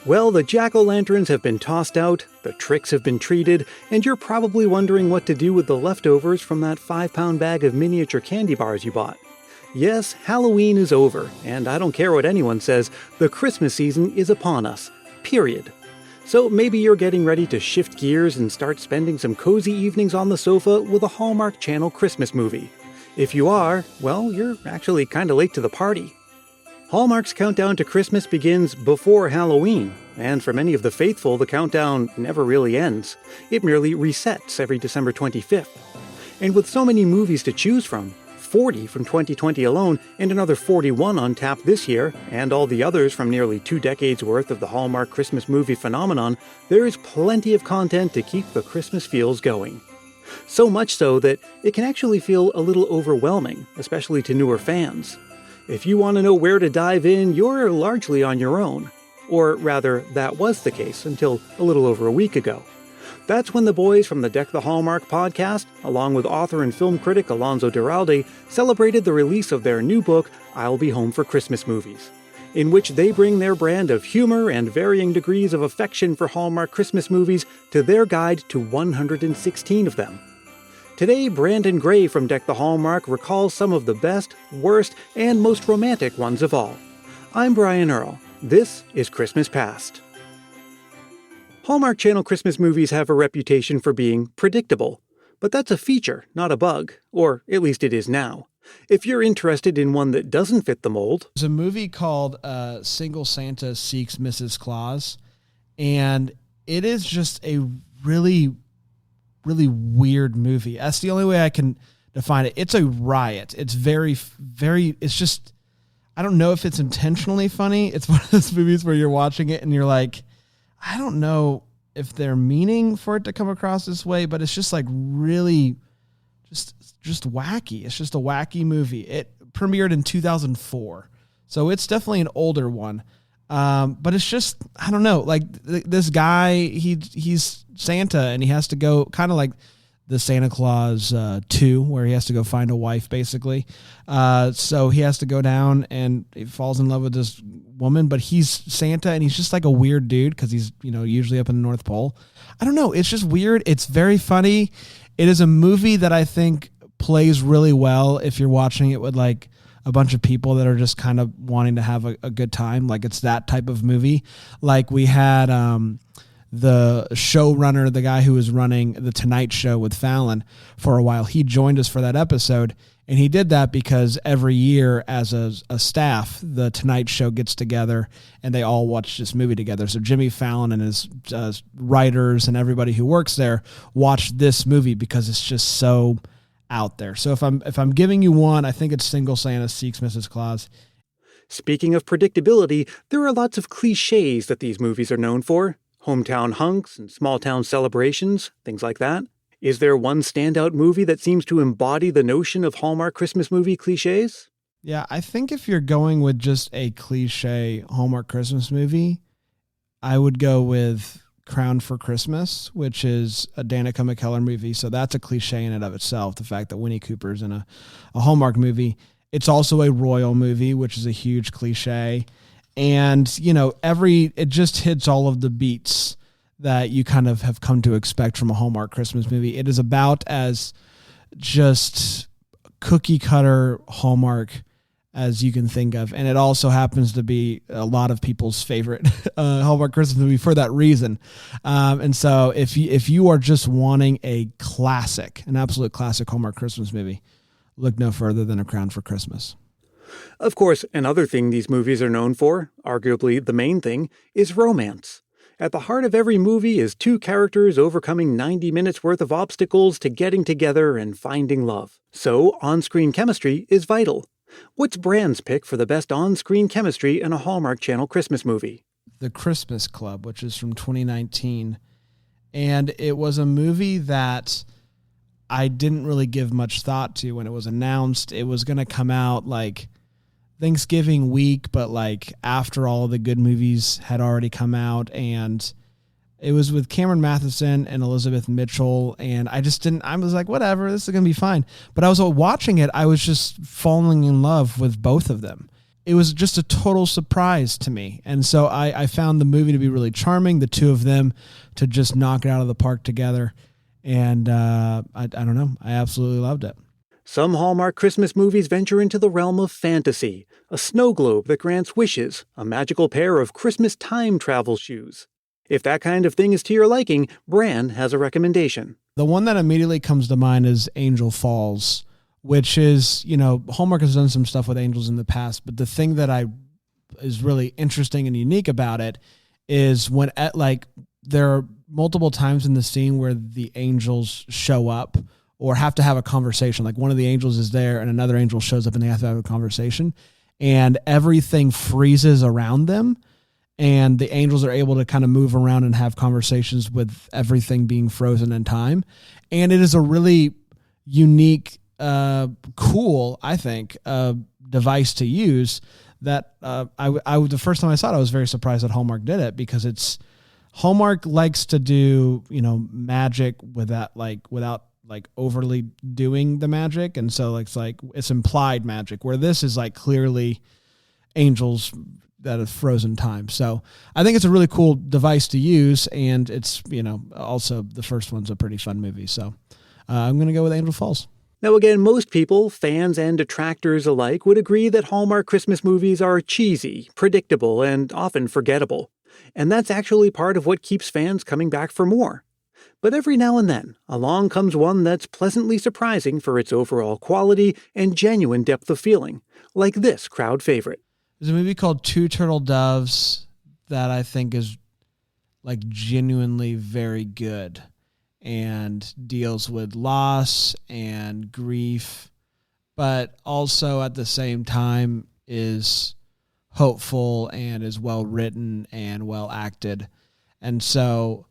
Well, the jack-o'-lanterns have been tossed out, the tricks have been treated, and you're probably wondering what to do with the leftovers from that 5-pound bag of miniature candy bars you bought. Yes, Halloween is over, and I don't care what anyone says, the Christmas season is upon us. Period. So maybe you're getting ready to shift gears and start spending some cozy evenings on the sofa with a Hallmark Channel Christmas movie. If you are, well, you're actually kinda late to the party. Hallmark's countdown to Christmas begins before Halloween, and for many of the faithful, the countdown never really ends. It merely resets every December 25th. And with so many movies to choose from, 40 from 2020 alone, and another 41 on tap this year, and all the others from nearly 2 decades worth of the Hallmark Christmas movie phenomenon, there is plenty of content to keep the Christmas feels going. So much so that it can actually feel a little overwhelming, especially to newer fans. If you want to know where to dive in, you're largely on your own. Or rather, that was the case until a little over a week ago. That's when the boys from the Deck the Hallmark podcast, along with author and film critic Alonso Duralde, celebrated the release of their new book, I'll Be Home for Christmas Movies, in which they bring their brand of humor and varying degrees of affection for Hallmark Christmas movies to their guide to 116 of them. Today, Brandon Gray from Deck the Hallmark recalls some of the best, worst, and most romantic ones of all. I'm Brian Earl. This is Christmas Past. Hallmark Channel Christmas movies have a reputation for being predictable. But that's a feature, not a bug. Or at least it is now. If you're interested in one that doesn't fit the mold... There's a movie called Single Santa Seeks Mrs. Claus. And it is just a really weird movie. That's the only way I can define it. It's a riot. It's very, it's just, I don't know if it's intentionally funny. It's one of those movies where you're watching it and you're like, I don't know if they're meaning for it to come across this way, but it's just like really just wacky. It's just a wacky movie. It premiered in 2004. So it's definitely an older one. But it's just, I don't know, like this guy, he's Santa and he has to go kind of like the Santa Claus 2, where he has to go find a wife basically. So he has to go down and he falls in love with this woman, but he's Santa and he's just like a weird dude because he's, usually up in the North Pole. I don't know. It's just weird. It's very funny. It is a movie that I think plays really well if you're watching it with like a bunch of people that are just kind of wanting to have a good time. Like it's that type of movie. Like we had the showrunner, the guy who was running The Tonight Show with Fallon for a while. He joined us for that episode. And he did that because every year as a staff, The Tonight Show gets together and they all watch this movie together. So Jimmy Fallon and his writers and everybody who works there watch this movie because it's just so out there. So if I'm giving you one, I think it's Single Santa Seeks Mrs. Claus. Speaking of predictability, there are lots of cliches that these movies are known for. Hometown hunks and small-town celebrations, things like that. Is there one standout movie that seems to embody the notion of Hallmark Christmas movie cliches? Yeah, I think if you're going with just a cliche Hallmark Christmas movie, I would go with Crown for Christmas, which is a Danica McKellar movie. So that's a cliche in and of itself, the fact that Winnie Cooper's in a Hallmark movie. It's also a royal movie, which is a huge cliche. And, it just hits all of the beats that you kind of have come to expect from a Hallmark Christmas movie. It is about as just cookie cutter Hallmark as you can think of. And it also happens to be a lot of people's favorite Hallmark Christmas movie for that reason. And so if you are just wanting an absolute classic Hallmark Christmas movie, look no further than A Crown for Christmas. Of course, another thing these movies are known for, arguably the main thing, is romance. At the heart of every movie is two characters overcoming 90 minutes worth of obstacles to getting together and finding love. So, on-screen chemistry is vital. What's Brand's pick for the best on-screen chemistry in a Hallmark Channel Christmas movie? The Christmas Club, which is from 2019. And it was a movie that I didn't really give much thought to when it was announced. It was going to come out like Thanksgiving week, but like after all the good movies had already come out, and it was with Cameron Matheson and Elizabeth Mitchell, and I was like, whatever, this is going to be fine. But I was watching it, I was just falling in love with both of them. it was just a total surprise to me. And so I found the movie to be really charming, the two of them to just knock it out of the park together. And I don't know, I absolutely loved it. Some Hallmark Christmas movies venture into the realm of fantasy, a snow globe that grants wishes, a magical pair of Christmas time travel shoes. If that kind of thing is to your liking, Bran has a recommendation. The one that immediately comes to mind is Angel Falls, which is, Hallmark has done some stuff with angels in the past, but the thing that is really interesting and unique about it is when there are multiple times in the scene where the angels show up or have to have a conversation. Like one of the angels is there and another angel shows up and they have to have a conversation, and everything freezes around them. And the angels are able to kind of move around and have conversations with everything being frozen in time. And it is a really unique, cool, I think, device to use that the first time I saw it, I was very surprised that Hallmark did it, because Hallmark likes to do, magic without overly doing the magic. And so it's implied magic, where this is clearly angels that is frozen time. So I think it's a really cool device to use, and it's, also the first one's a pretty fun movie. So I'm going to go with Angel Falls. Now again, most people, fans and detractors alike, would agree that Hallmark Christmas movies are cheesy, predictable, and often forgettable. And that's actually part of what keeps fans coming back for more. But every now and then, along comes one that's pleasantly surprising for its overall quality and genuine depth of feeling, like this crowd favorite. There's a movie called Two Turtle Doves that I think is genuinely very good and deals with loss and grief, but also at the same time is hopeful and is well written and well acted. And so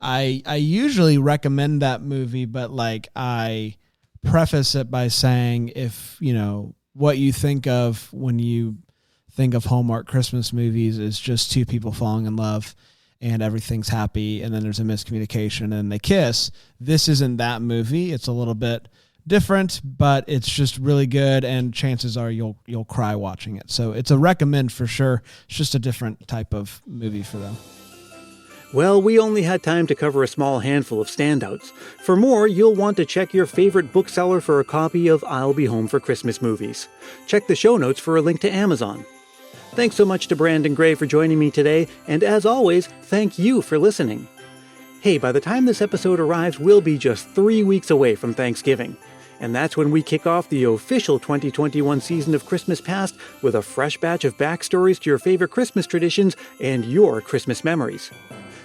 I usually recommend that movie, but I preface it by saying, if what you think of when you think of Hallmark Christmas movies is just two people falling in love and everything's happy and then there's a miscommunication and they kiss, this isn't that movie. It's a little bit different, but it's just really good, and chances are you'll cry watching it. So it's a recommend for sure. It's just a different type of movie for them. Well, we only had time to cover a small handful of standouts. For more, you'll want to check your favorite bookseller for a copy of I'll Be Home for Christmas movies. Check the show notes for a link to Amazon. Thanks so much to Brandon Gray for joining me today, and as always, thank you for listening. Hey, by the time this episode arrives, we'll be just 3 weeks away from Thanksgiving. And that's when we kick off the official 2021 season of Christmas Past with a fresh batch of backstories to your favorite Christmas traditions and your Christmas memories.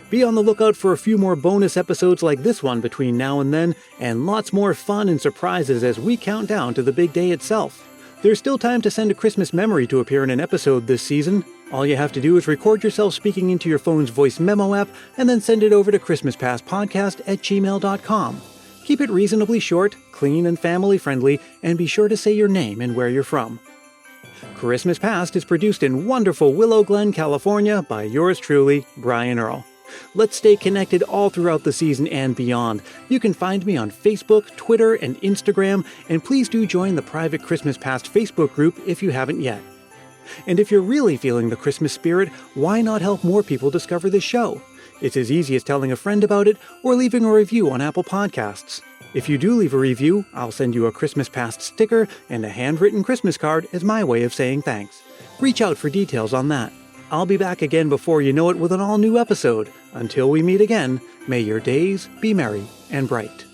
Be on the lookout for a few more bonus episodes like this one between now and then, and lots more fun and surprises as we count down to the big day itself. There's still time to send a Christmas memory to appear in an episode this season. All you have to do is record yourself speaking into your phone's voice memo app and then send it over to christmaspastpodcast@gmail.com. Keep it reasonably short, clean, and family-friendly, and be sure to say your name and where you're from. Christmas Past is produced in wonderful Willow Glen, California by yours truly, Brian Earl. Let's stay connected all throughout the season and beyond. You can find me on Facebook, Twitter, and Instagram, and please do join the private Christmas Past Facebook group if you haven't yet. And if you're really feeling the Christmas spirit, why not help more people discover this show? It's as easy as telling a friend about it or leaving a review on Apple Podcasts. If you do leave a review, I'll send you a Christmas Past sticker and a handwritten Christmas card as my way of saying thanks. Reach out for details on that. I'll be back again before you know it with an all-new episode. Until we meet again, may your days be merry and bright.